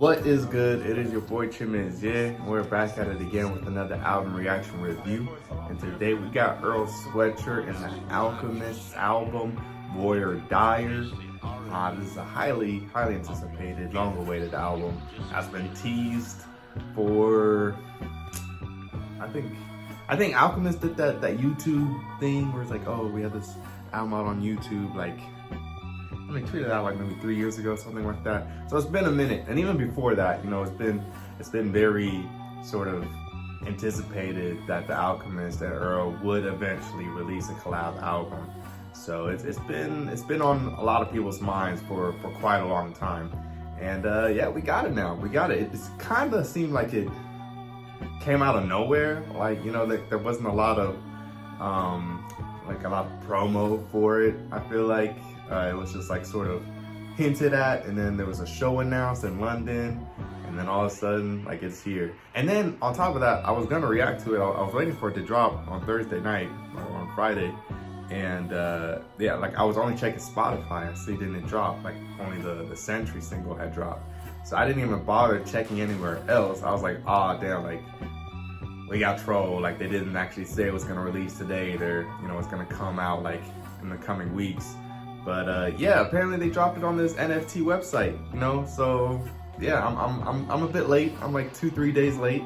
What is good? It is your boy Chimiz, yeah. We're back at it again with another album reaction review. And today we got Earl Sweatshirt and The Alchemist album, VOIR DIRE. This is a highly anticipated, long-awaited album. Has been teased for, I think Alchemist did that YouTube thing where it's like, oh, we have this album out on YouTube, like, I mean, tweeted out like maybe 3 years ago, something like that. So it's been a minute, and even before that, you know, it's been very sort of anticipated that The Alchemist and Earl would eventually release a collab album. So it's been on a lot of people's minds for quite a long time, and yeah, we got it now. We got it. It kind of seemed like it came out of nowhere. Like, you know, there wasn't a lot of promo for it. I feel like. It was just like sort of hinted at, and then there was a show announced in London, and then all of a sudden, like, it's here. And then on top of that, I was gonna react to it. I was waiting for it to drop on Thursday night or on Friday, and yeah, like I was only checking Spotify and see it didn't drop. Like only the Sentry single had dropped, so I didn't even bother checking anywhere else. I was like, ah, damn, like we got trolled. Like they didn't actually say it was gonna release today. You know, it's gonna come out like in the coming weeks. But yeah, apparently they dropped it on this NFT website, you know. So yeah, I'm a bit late. I'm like 2-3 days late.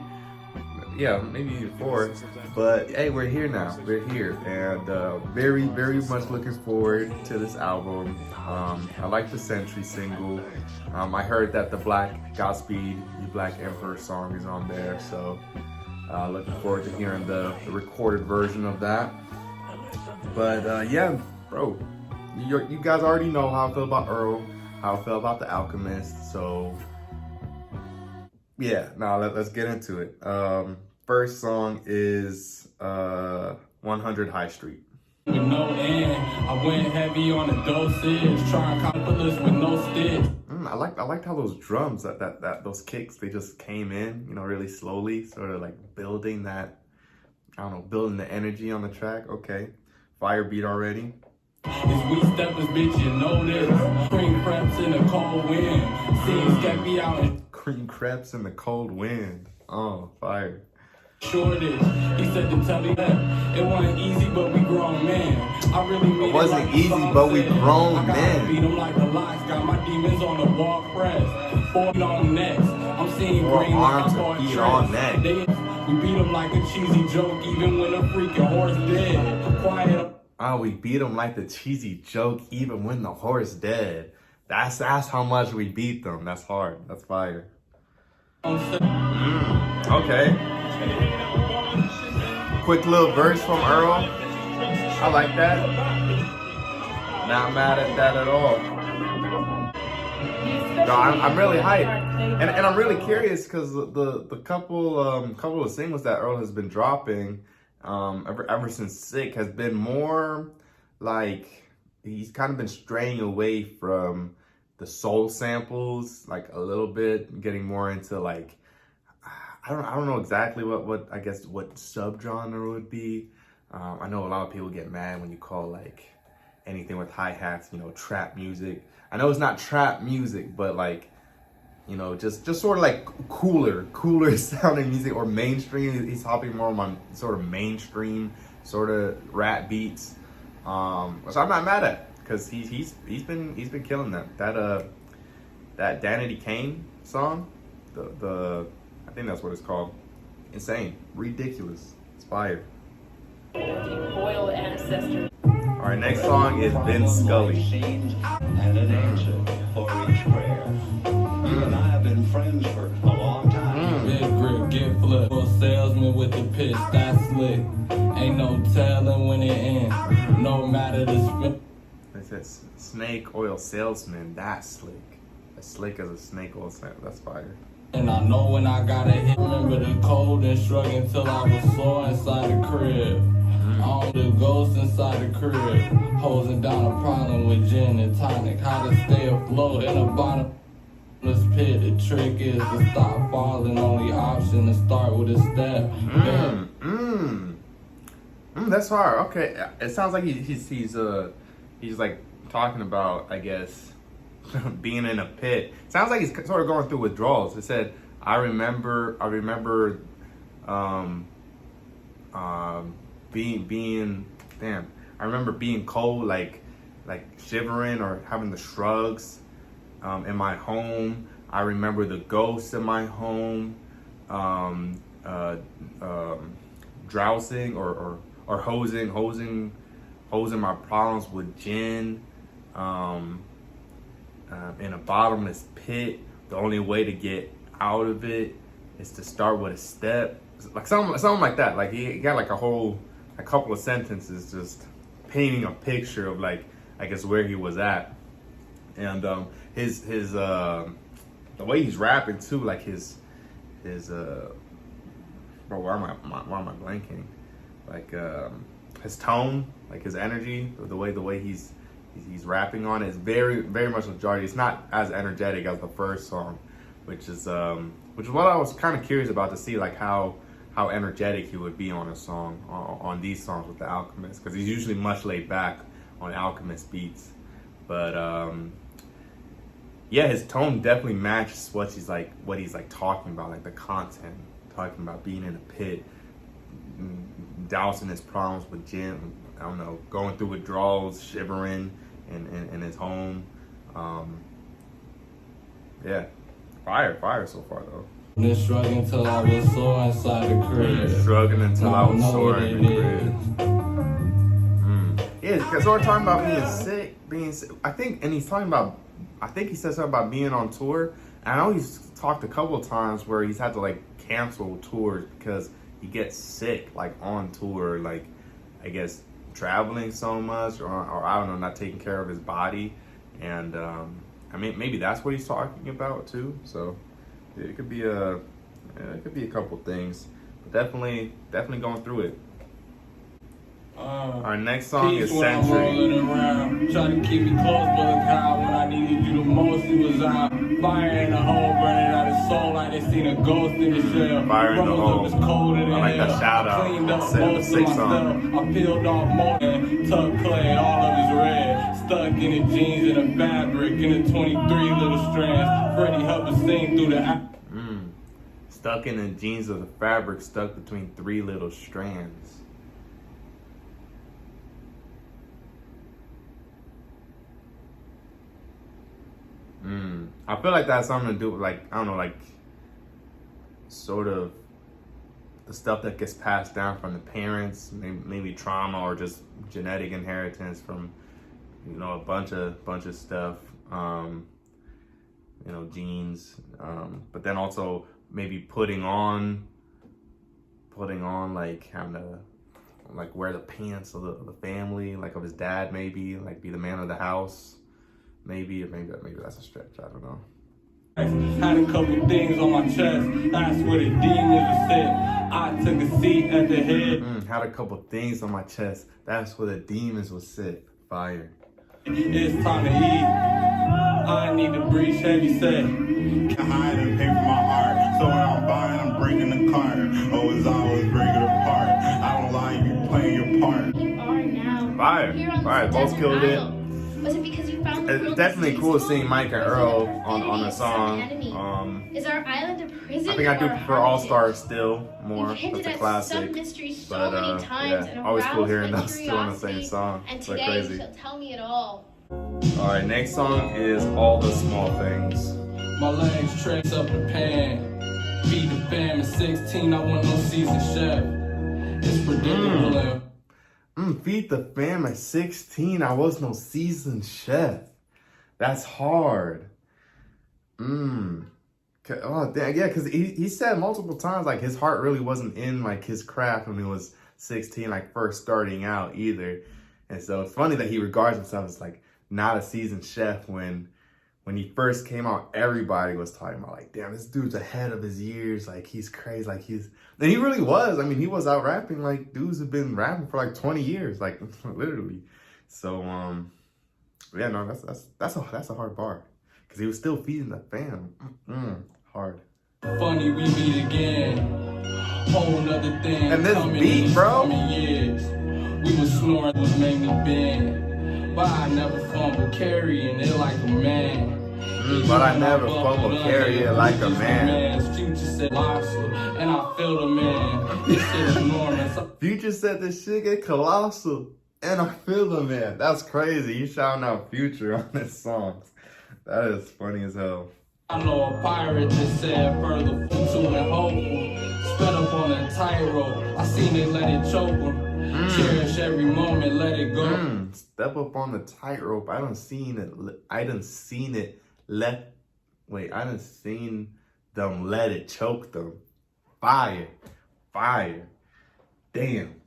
Yeah, maybe even 4. But hey, we're here now. We're here, and very much looking forward to this album. I like the Sentry single. I heard that the Black Godspeed You Black Emperor song is on there, so looking forward to hearing the recorded version of that. But yeah, bro. You guys already know how I feel about Earl, how I feel about The Alchemist, so yeah, now let's get into it. First song is 100 High Street. With no end, I went heavy on the dosage, trying effortless with no stitch. I liked how those drums, those kicks, they just came in, you know, really slowly, sort of like building that, I don't know, building the energy on the track. Okay, fire beat already. It's we steppers, bitch, you know this. Cream crepes in the cold wind. Scenes kept me out in cream crepes in the cold wind. Oh, fire. Shortage. He said to tell me that it wasn't easy, but we grown men. I really mean it wasn't like easy, but we grown men. Beat them like the locks. Got my demons on the wall press. 4 on necks. I'm seeing green arms and feet on neck. We beat them like a cheesy joke, even when a freaking horse dead. Quiet. Oh, we beat them like the cheesy joke, even when the horse dead. That's how much we beat them. That's hard. That's fire. Okay. Quick little verse from Earl. I like that. Not mad at that at all. No, I'm really hyped, and I'm really curious because the couple of singles that Earl has been dropping. Ever since Sick has been more like he's kind of been straying away from the soul samples, like a little bit, getting more into like I don't know exactly what I guess what subgenre would be. I know a lot of people get mad when you call like anything with hi-hats, you know, trap music. I know it's not trap music, but like, you know, just sort of like cooler sounding music or mainstream. He's hopping more on sort of mainstream sort of rap beats, which I'm not mad at because he's been killing that. That Danity Kane song, the I think that's what it's called. Insane, ridiculous, it's fire. Royal ancestor. All right, next song is Vin Skully. And an answer for each prayer. You and I have been friends for a long time. Big grip, get flipped. Salesman with the pitch, that's slick. Ain't no telling when it ends. No matter the spin. It says snake oil salesman, that's slick. As slick as a snake oil salesman, that's fire. And I know when I got a hit. Remember the cold and shrug until I was sore inside the crib. All the ghosts inside the crib. Hosing down a problem with gin and tonic. How to stay afloat in a bottomless pit. The trick is to stop falling. Only option to start with a step. That's hard. Okay, it sounds like he's like talking about, I guess, being in a pit. Sounds like he's sort of going through withdrawals. It said, I remember being cold, like shivering or having the shrugs in my home. I remember the ghosts in my home, drowsing or hosing my problems with gin, in a bottomless pit. The only way to get out of it is to start with a step, like something like that. Like he got like a couple of sentences just painting a picture of like, I guess, where he was at. And his the way he's rapping too, like his bro, why am I blanking? Like his tone, like his energy, the way he's rapping on it is very, very much majority. It's not as energetic as the first song, which is what I was kind of curious about, to see like how energetic he would be on a song, on these songs with The Alchemist, because he's usually much laid back on Alchemist beats. But yeah, his tone definitely matches what he's like talking about, like the content, talking about being in a pit, dousing his problems with gin, I don't know, going through withdrawals, shivering in his home. Yeah, fire so far though. Been struggling until I was sore inside the crib. Struggling until I was sore in the crib. Yeah, because we're talking about being sick. I think he said something about being on tour. And I know he's talked a couple of times where he's had to like cancel tours because he gets sick, like on tour, like I guess traveling so much, or I don't know, not taking care of his body. And I mean, maybe that's what he's talking about too. So it could be a couple things, but definitely going through it. Our next song is Sentry. Try to keep me close, but look how when I needed you the most, it was out. Fire in the hole, burning out his soul like they seen a ghost in the shell. Fire in the hole. I like that shout out. Cleaned up The most of sixth song. myself. I peeled off more and tucked clay, all of his red. Stuck in the jeans and the fabric, in the 23 little strands. Freddie helped us sing through the Stuck in the jeans of the fabric, stuck between 3 little strands. I feel like that has something to do with, like, I don't know, like sort of the stuff that gets passed down from the parents, maybe trauma or just genetic inheritance from, you know, a bunch of stuff, you know, genes, but then also maybe putting on like having to like wear the pants of the family, like of his dad, maybe like be the man of the house. Maybe that's a stretch. I don't know. Had a couple things on my chest. That's where the demons were sit. I took a seat at the head. Had a couple things on my chest. That's where the demons would sit. Fire. It's time to eat. I need to breathe heavy set. Hide and pay for my art. So when I'm buying, I'm breaking the card. Always break it apart. I don't lie, you playing your part. You are now. Fire. Both killed it. Was it because you found the It's definitely cool seeing Mike and Earl on a song. Is our island a prison? I think I do prefer All Stars still more. You've hinted That's a at classic. some mysteries so But many times, and yeah, always cool aroused hearing my those two on the same curiosity, song. And It's like today crazy. you shall tell me it all. All right, next song is All the Small Things. My legs trace up the pan. Feed the fam at 16, I want no seasoned chef. It's predictable. Feed the fam at 16, I was no seasoned chef. That's hard. Oh, yeah, because he said multiple times, like, his heart really wasn't in, like, his craft when he was 16, like, first starting out either. And so it's funny that he regards himself as, like, not a seasoned chef when he first came out, everybody was talking about, like, damn, this dude's ahead of his years. Like, he's crazy. Like, and he really was. I mean, he was out rapping, like, dudes have been rapping for, like, 20 years, like, literally. So, yeah, no, that's a hard bar. Because he was still feeding the fam. Hard. Funny, we meet again. Whole nother thing. And this beat, bro. Years. We was snoring, was made me bend. but I never fumble carrying it like a man. But I never fumble carry it like a man. Future said colossal, and I feel the man. This shit is enormous. Future said this shit get colossal, and I feel the man. That's crazy. You shouting out Future on his songs. That is funny as hell. I know a pirate just said further to and hopeful. Sped up on a tightrope. I seen it, let it choke them. Cherish every moment, let it go. Step up on the tightrope. I done seen it. I done seen them let it choke them. Fire. Damn.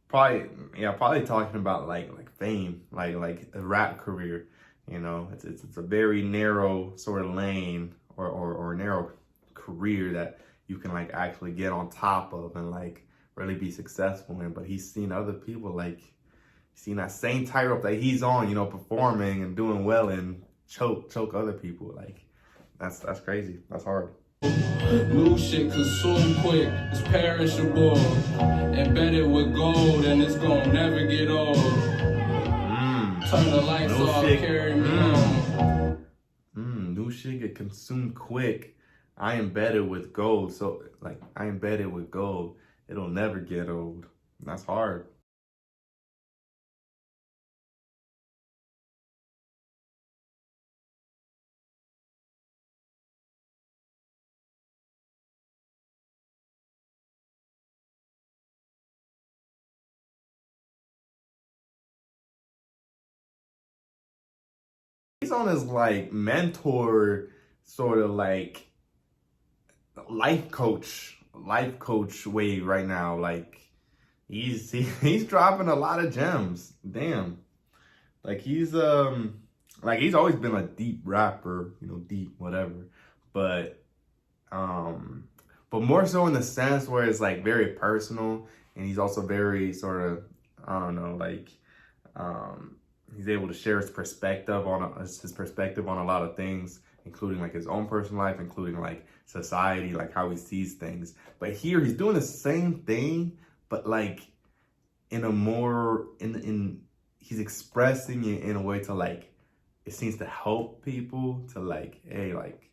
Probably talking about like fame, like a rap career. You know, it's a very narrow sort of lane or narrow career that you can like actually get on top of and like really be successful in. But he's seen other people like seen that same tightrope that he's on, you know, performing and doing well and choke other people. Like that's crazy. That's hard. New shit consume quick, it's perishable. Embedded with gold and it's gonna never get old. Turn the lights off, carry me home. New shit get consumed quick. I embedded with gold. So like I embedded with gold. It'll never get old. That's hard. He's on his like mentor sort of like life coach wave right now. Like he's dropping a lot of gems. Damn. Like he's always been a deep rapper, you know, deep whatever. But more so in the sense where it's like very personal, and he's also very sort of, I don't know, like he's able to share his perspective on a lot of things, including like his own personal life, including like society, like how he sees things. But here he's doing the same thing, but like in a more he's expressing it in a way to like, it seems to help people to like, hey, like,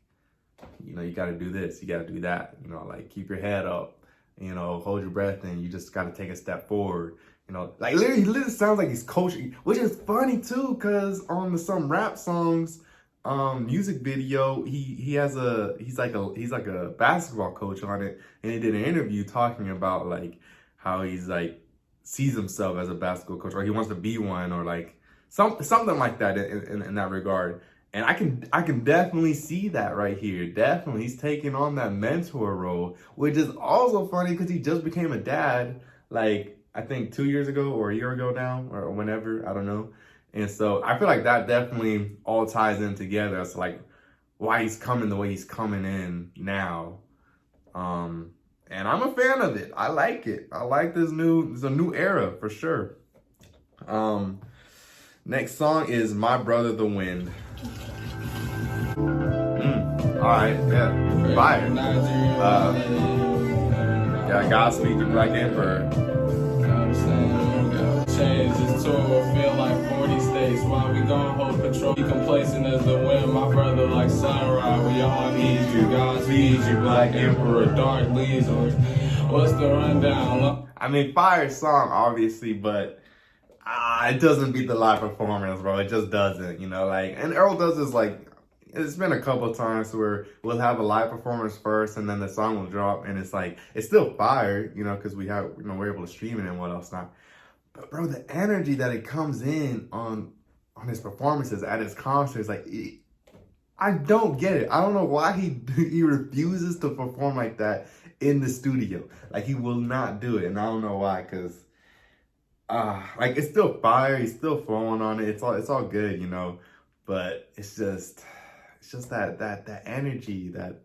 you know, you got to do this, you got to do that, you know, like keep your head up, you know, hold your breath, and you just got to take a step forward. You know, like he literally sounds like he's coaching, which is funny too, cause on some rap songs, music video, he's like a basketball coach on it, and he did an interview talking about like how he's like sees himself as a basketball coach, or he wants to be one, or like something like that in that regard. And I can definitely see that right here. Definitely, he's taking on that mentor role, which is also funny because he just became a dad, like I think 2 years ago or a year ago now, or whenever, I don't know. And so I feel like that definitely all ties in together. It's like why he's coming the way he's coming in now. And I'm a fan of it. I like it. I like this a new era for sure. Next song is My Brother the Wind. Alright, yeah. Fire. Yeah, Godspeed the Black Emperor. Change this tour, feel like 40 states. While we gon' hold patrol, be complacent as the wind. My brother like sunrise, we all need you. Godspeed you, Black Emperor, dark leaves. What's the rundown? I mean, fire song, obviously, but it doesn't beat the live performance, bro. It just doesn't, you know, like, and Earl does this, like, it's been a couple of times where we'll have a live performance first and then the song will drop, and it's like, it's still fire, you know, because we have, you know, we're able to stream it and what else not. But bro, the energy that it comes in on his performances at his concerts, like, I don't get it. I don't know why he refuses to perform like that in the studio. Like, he will not do it, and I don't know why, because like, it's still fire, he's still flowing on it, it's all good, you know, but it's just that energy that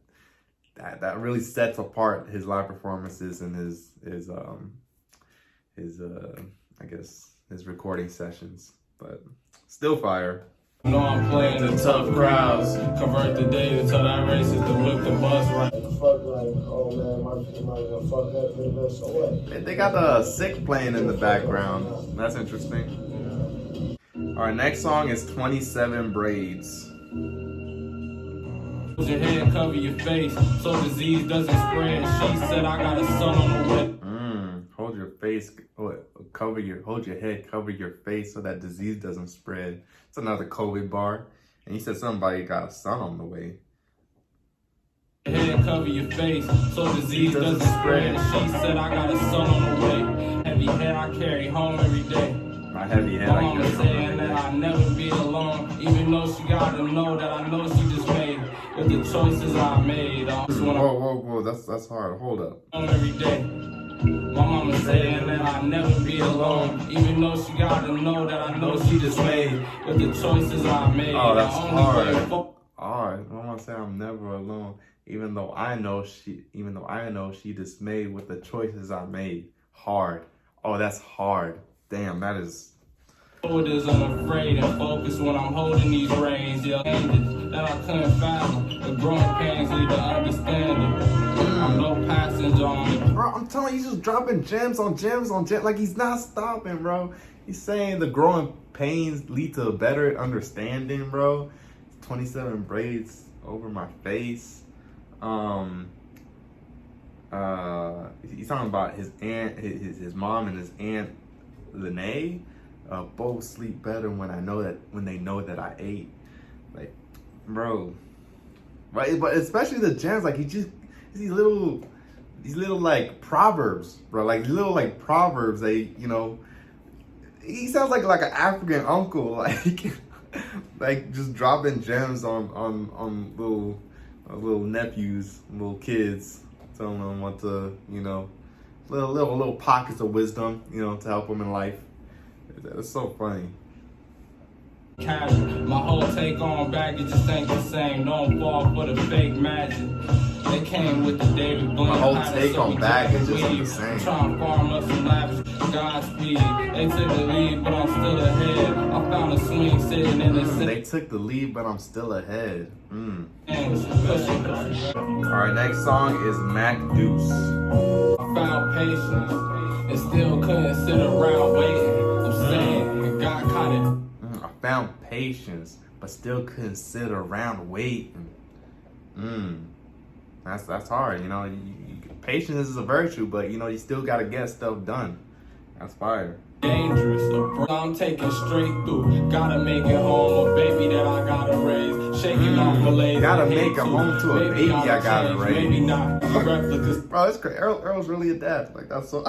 really sets apart his live performances and his I guess his recording sessions, but still fire. No, I'm playing the tough crowds. Convert the data to that racist to whip the bus right. Fuck like, oh man, my gonna fuck that video, so what? They got the Sick playing in the background. That's interesting. Our next song is 27 Braids. Hold your head, cover your face, so disease doesn't spread. She said I got a son on the way. Hold your face, hold your head, cover your face so that disease doesn't spread. It's another COVID bar. And he said somebody got a son on the way. Head, cover your face, so disease doesn't spread. She said I got a son on the way. Heavy head I carry home every day. My heavy head My I mama carry home saying every that day. I'll never be alone, even though she gotta know that I know she just made with the choices I made. I just wanna Whoa, that's hard. Hold up. home every day. My mama saying that I'll never be alone, even though she gotta know that I know she just made with the choices I made. Oh, that's I only hard. play Alright, Mama say I'm never alone, even though I know she dismayed with the choices I made. Hard. Oh, that's hard. Damn, that is. Is unafraid and focused when I'm holding these reins. Yeah, that I couldn't fathom. The growing pains lead to understanding. I'm no passenger on it. Bro, I'm telling you, he's just dropping gems on gems on gems. Like, he's not stopping, bro. He's saying the growing pains lead to a better understanding, bro. 27 braids over my face. He's talking about his aunt, his mom and his aunt Lene. Both sleep better when they know that I ate. Like, bro, right? But especially the gems, like these little like proverbs, bro. Like little like proverbs. He sounds like an African uncle, like just dropping gems on little nephews, little kids, telling them what to, little pockets of wisdom, to help them in life. It's so funny. My whole take on baggage just ain't the same. Don't fall for the fake magic. They came with the David Blaine. My whole pattern, take so on we baggage took isn't lead. the same. Trying to farm up some lavish Godspeed. They took the lead, but I'm still ahead. I found a swing sitting in the They took the lead, but I'm still ahead. I Alright, next song is Mac Deuce. found patience and still couldn't sit around waiting. I'm saying God caught it. I found patience, but still couldn't sit around waiting. That's hard, patience is a virtue, but you still gotta get stuff done. That's fire. Dangerous, I'm taking straight through. Gotta make it home, a baby that I gotta raise. Shaking off malaise. Gotta make it home to a baby I gotta change, raise. Maybe not replicas. Bro, it's crazy. Earl's really a dad. Like, that's so.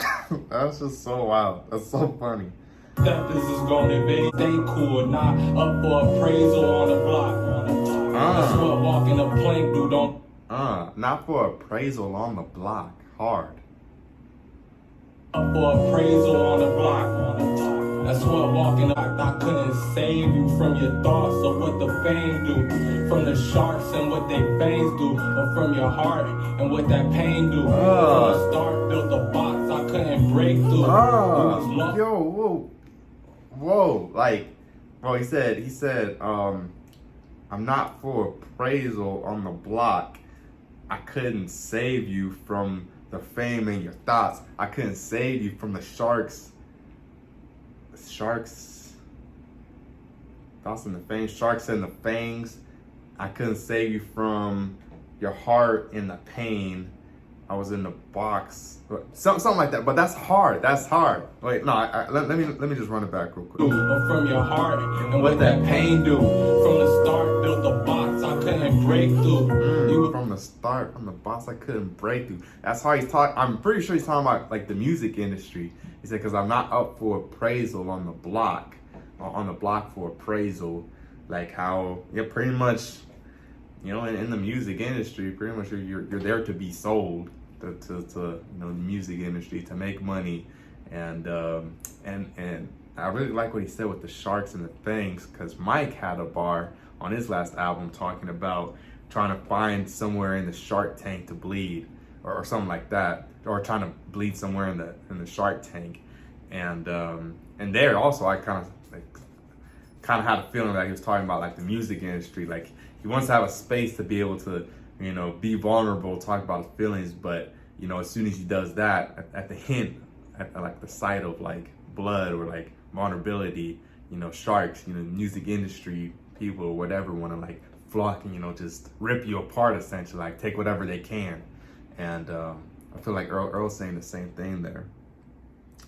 That's just so wild. That's so funny. That this is gonna be. Stay cool, not up for appraisal on the block. That's what walking a plank do. Don't. Not for appraisal on the block. Hard. Up for appraisal on the block. That's what walking up. I couldn't save you from your thoughts of what the fame do. From the sharks and what they fangs do. Or from your heart and what that pain do. From the start, built a box I couldn't break through. Yo, whoa. Like, bro, he said, I'm not for appraisal on the block. I couldn't save you from the fame and your thoughts. I couldn't save you from the sharks. Thoughts and the fangs. Sharks and the fangs. I couldn't save you from your heart and the pain. I was in the box. Something like that. But that's hard. Wait, no. Let me just run it back real quick. Or from your heart and what that pain do. From the start, built a box I couldn't break through. From the start, from the box I couldn't break through. That's how he's talking. I'm pretty sure he's talking about like the music industry. He said, because I'm not up for appraisal on the block. On the block for appraisal. Like how, pretty much, in the music industry, pretty much you're there to be sold to the music industry, to make money. And I really like what he said with the sharks and the fangs, because Mike had a bar on his last album talking about trying to find somewhere in the shark tank to bleed, or something like that, or trying to bleed somewhere in the shark tank. And there also I kind of had a feeling like he was talking about like the music industry. Like he wants to have a space to be able to, be vulnerable, talk about his feelings. But, as soon as he does that, at the hint, at like the sight of like blood or like vulnerability, you know, sharks, you know, music industry people or whatever want to like flock and, you know, just rip you apart essentially, like take whatever they can. And I feel like Earl's saying the same thing there.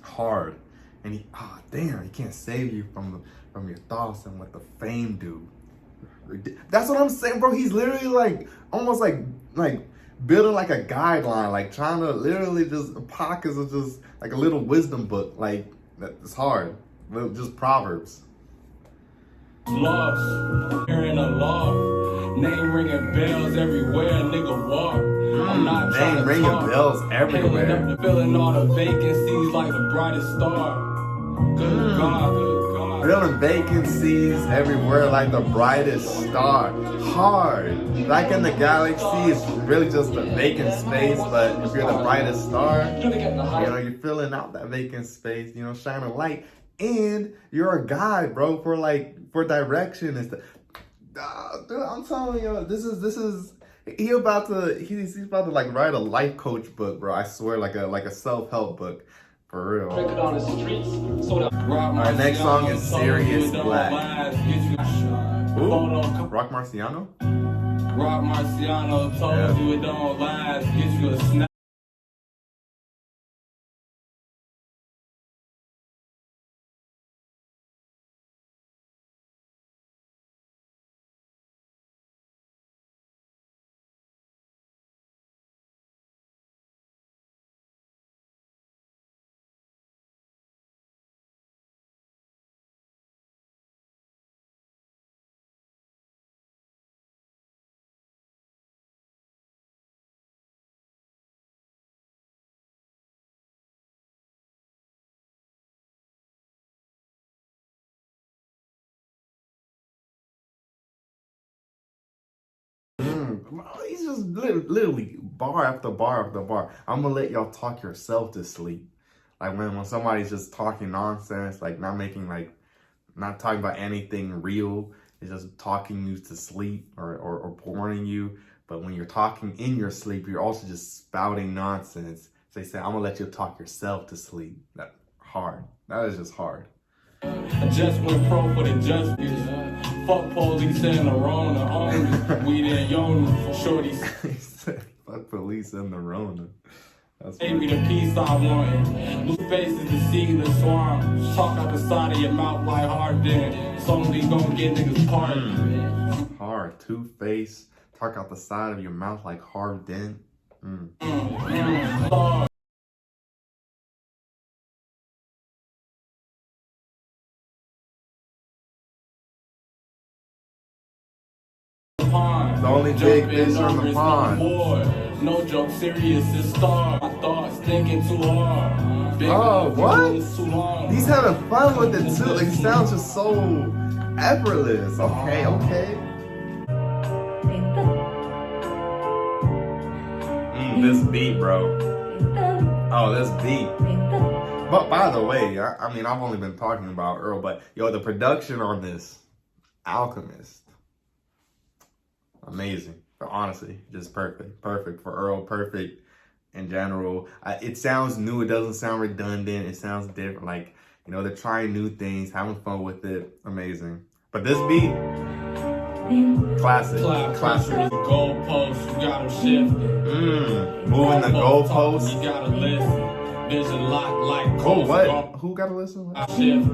Hard. And he, oh damn, he can't save you from your thoughts and what the fame do. That's what I'm saying, bro. He's literally like almost like building like a guideline, like trying to literally just pockets of just like a little wisdom book. Like it's hard. Just proverbs. Lost, hearing a law, name ringing bells everywhere, nigga walk. I'm not trying Name to ringing talk. bells everywhere. Filling all the vacancies like the brightest star. Good God, good God. Filling vacancies everywhere like the brightest star. Hard. Like in the galaxy, it's really just a vacant space, but if you're the brightest star, you know, you're filling out that vacant space, you know, shining light. And you're a guide, bro, for direction and stuff. Dude, I'm telling you, this is he's about to like write a life coach book, bro. I swear, like a self-help book. For real. Our next song is Sirius Blac. Ooh, Rock Marciano? Rock Marciano told you it don't last, get you a snap. He's just literally bar after bar after bar. I'm gonna let y'all talk yourself to sleep. Like when somebody's just talking nonsense, like not talking about anything real, it's just talking you to sleep or boring you. But when you're talking in your sleep, you're also just spouting nonsense. So they say, I'm gonna let you talk yourself to sleep. That hard. That is just hard. I just went pro for the justice. Fuck police in the Rona. Only we didn't young shorties. He said, fuck police in the Rona. That's Gave me the peace I wanted. Blue faces to see the swamp. Talk out the side of your mouth like hard then. It's only gonna get niggas pardoned. Hard. Two-face. Talk out the side of your mouth like hard dent. The only big fish on the pond. No joke, serious is star. My thoughts thinking too hard. Oh, what? He's having fun with it too. Like, it sounds just so effortless. Okay. This beat, bro. Oh, this beat. But by the way, I mean, I've only been talking about Earl, but yo, the production on this Alchemist. Amazing. But honestly, just perfect for Earl, perfect in general. It sounds new. It doesn't sound redundant. It sounds different. Like, you know, they're trying new things, having fun with it. Amazing. But this beat, classic. Goalposts, you got them shifting. Moving the goalposts. You gotta listen. Vision locked like Oh, what? Who gotta listen? Shifting.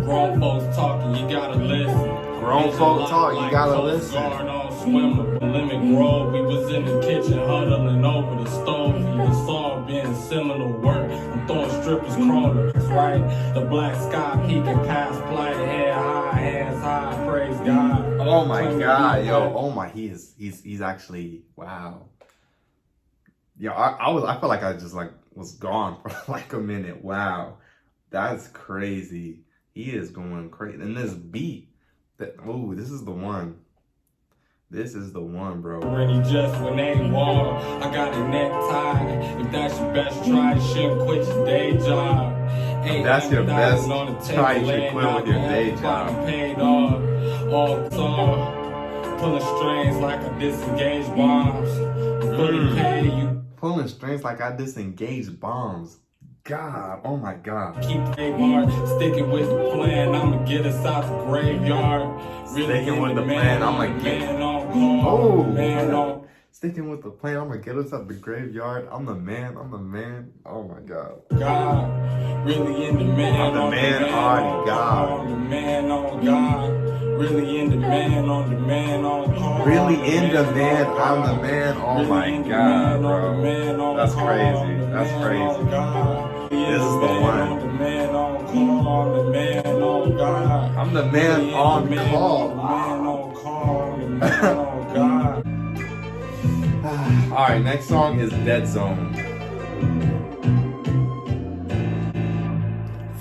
Grown folks talking, you gotta listen. Grown folk talk, you gotta listen. Swimmer, lemon grove, we was in the kitchen huddling over the stove. You saw being similar work. I'm throwing strippers crawlers, right? The black sky peeking past flight, head high, hands high, praise God. Oh my God, yo, oh my, he's actually, wow. Yo, I felt like I just like was gone for like a minute. Wow, that's crazy. He is going crazy. And this beat, oh, this is the one. This is the one, bro. Ready just when they walk. I got a necktie. If that's your best try, you shouldn't quit your day job. That's your best try, you should quit with your day job. Paid off. All song. Pulling strings like I disengaged bombs. Fully paid you. Pulling strings like I disengaged bombs. God. Oh my God. Keep trademark, sticking with the plan. I'ma get us out the graveyard. Really Sticking with the man plan, I'ma on the get- man on call. Oh, Man on. Sticking with the plan, I'm gonna get us up the graveyard. I'm the man. Oh my God. God, really in the man. I'm the on man the man on on God. call. The man on God. Really in the man on the man on call. Really in the man, I'm the man. Oh my God, bro. That's crazy. That's crazy. This is the one. The man on call. The man on God. I'm the man on The man call. on call. The man on God. All right, next song is Deadzone.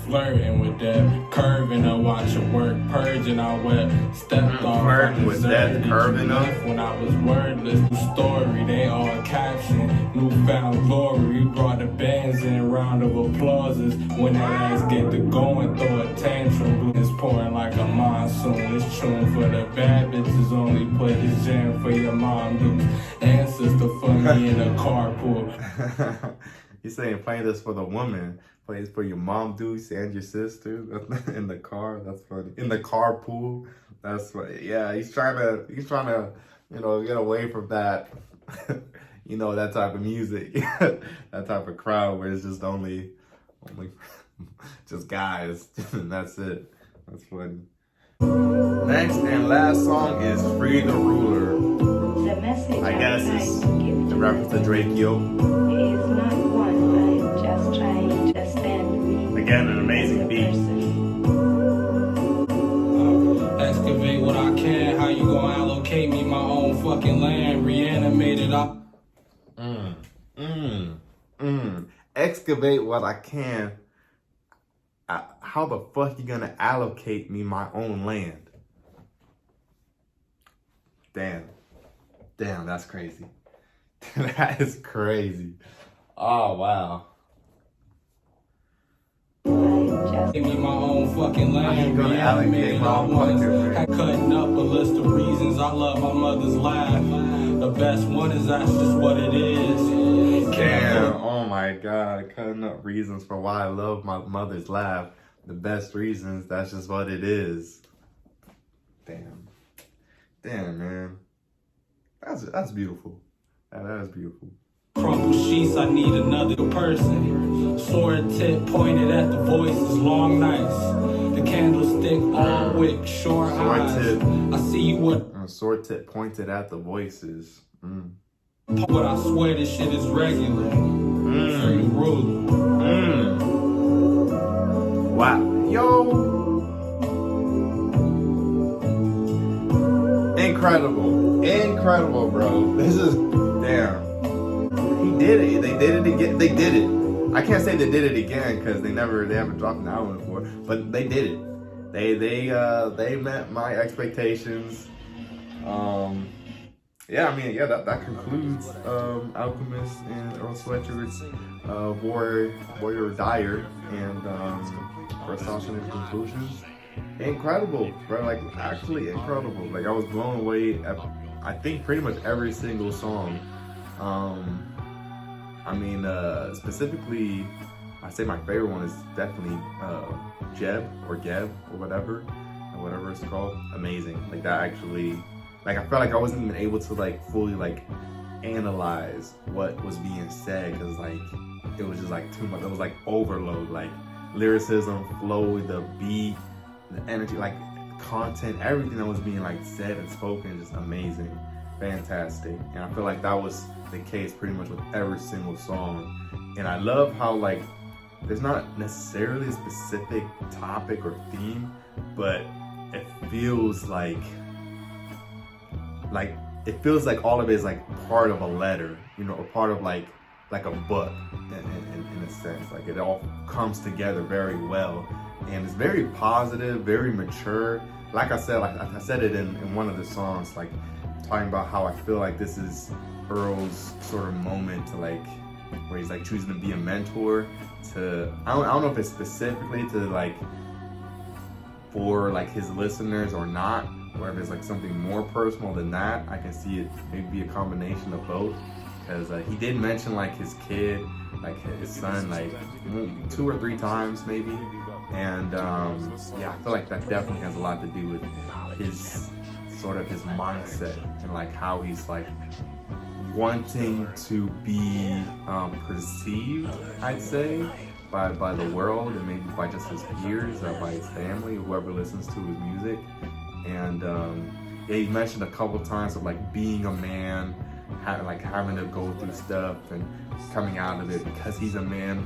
Flirting with that, curving up, watch your work, purging our wet, stepped off. Flirting with that, deserted curving you up. left when I was wordless. New story, they all caption, newfound glory. Brought the bands in, round of applauses. When that ass get to going, throw a tantrum. It's pouring like a monsoon. It's tune for the bad bitches, only play this jam for your mom, Deuce. And sister for me in a carpool. He's saying playing this for the woman. Plays for your mom, Deuce, and your sister in the car. That's funny. In the carpool. That's funny. Yeah, he's trying to, you know, get away from that, you know, that type of music, that type of crowd where it's just only just guys, and that's it. That's funny. Next and last song is Free the Ruler. The message I guess I'm it's trying to give the to reference to Drake, yo. is not one. I'm just trying to understand me. Again, an amazing beat. Excavate what I can. How you gonna allocate me my own fucking land? Reanimated up. Excavate what I can. How the fuck you gonna allocate me my own land? Damn, that's crazy. That is crazy. Oh wow. Give me my own fucking How you land. gonna allocate Reanimated my I own once. fucking land? Cutting up a list of reasons I love my mother's laugh. The best one is that's just what it is. Damn, oh my God, cutting up reasons for why I love my mother's laugh. The best reasons, that's just what it is. Damn, man. That's beautiful. That is beautiful. Crumpled sheets, I need another person. Sword tip pointed at the voices, long nights. The candlestick, all wick, short Sword eyes. tip. I see you what Sword tip pointed at the voices. but I swear this shit is regular. Free the ruler. Wow. Yo. Incredible, bro. This is, damn. He did it. They did it again. They did it. I can't say they did it again because they haven't dropped an album before, but they did it. They met my expectations. Yeah, I mean, that concludes Alchemist and Earl Sweatshirt's VOIR DIRE, and first thoughts and conclusions. Incredible, bro, like actually incredible. Like I was blown away at, I think, pretty much every single song. I mean, specifically, I say my favorite one is definitely Jeb or Geb or whatever it's called. Amazing. Like that actually, like I felt like I wasn't even able to like fully like analyze what was being said, because like it was just like too much. It was like overload, like lyricism, flow, the beat, the energy, like content, everything that was being like said and spoken, just amazing, fantastic. And I feel like that was the case pretty much with every single song. And I love how like there's not necessarily a specific topic or theme, but it feels like it feels like all of it is like part of a letter, you know, or part of like a book in a sense. Like it all comes together very well, and it's very positive, very mature. Like I said it in one of the songs, like talking about how I feel like this is Earl's sort of moment to like where he's like choosing to be a mentor to, I don't know if it's specifically to like for like his listeners or not, or if it's like something more personal than that. I can see it maybe be a combination of both. because he did mention like his kid, like his son, like 2 or 3 times maybe. And yeah, I feel like that definitely has a lot to do with his sort of his mindset and like how he's like wanting to be perceived, I'd say, by the world and maybe by just his peers or by his family, whoever listens to his music. And yeah, he mentioned a couple times of like being a man, having to go through stuff and coming out of it because he's a man.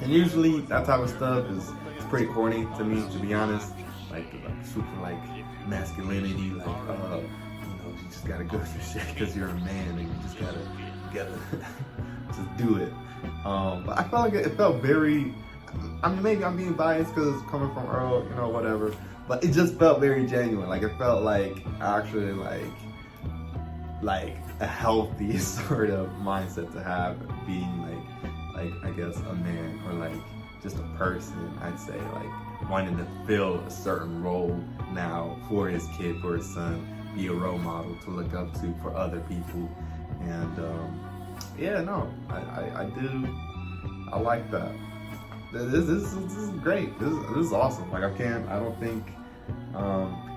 And usually that type of stuff is pretty corny to me, to be honest. Like super like masculinity, like you just gotta go through shit because you're a man and you just gotta just do it. But I felt like it felt very, I mean, maybe I'm being biased because it's coming from Earl, whatever. But it just felt very genuine. Like it felt like actually like a healthy sort of mindset to have, being like I guess a man, or like just a person, I'd say, like wanting to fill a certain role now for his kid, for his son, be a role model to look up to for other people. And yeah, no, I like that. This is great. This is awesome. Like I don't think,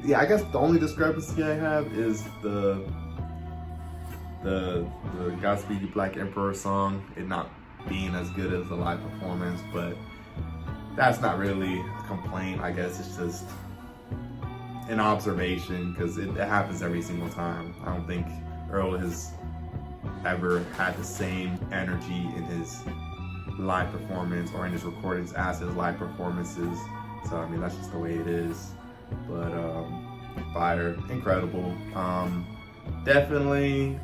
yeah, I guess the only discrepancy I have is the Godspeed You Black Emperor song, it not being as good as the live performance, but that's not really a complaint. I guess it's just an observation because it happens every single time. I don't think Earl has ever had the same energy in his live performance or in his recordings as his live performances. So I mean, that's just the way it is. But fire, incredible. Definitely,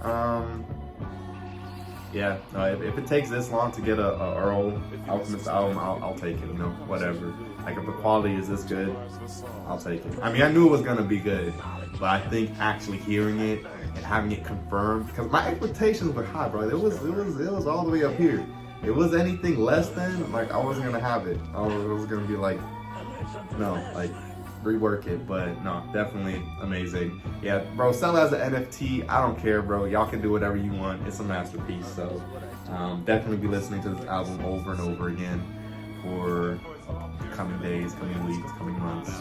yeah, if it takes this long to get a Earl Alchemist album, I'll take it, whatever. Like if the quality is this good, I'll take it. I mean, I knew it was gonna be good, but I think actually hearing it and having it confirmed, because my expectations were high, bro. It was all the way up here. It was anything less than, like, I wasn't gonna have it. I was gonna be like, no, like, rework it. But no, definitely amazing. Yeah, bro, sell it as an NFT. I don't care, bro. Y'all can do whatever you want. It's a masterpiece. So definitely be listening to this album over and over again for coming days, coming weeks, coming months.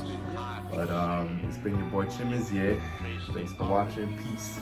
But it's been your boy Chimiz. Yeah, thanks for watching. Peace.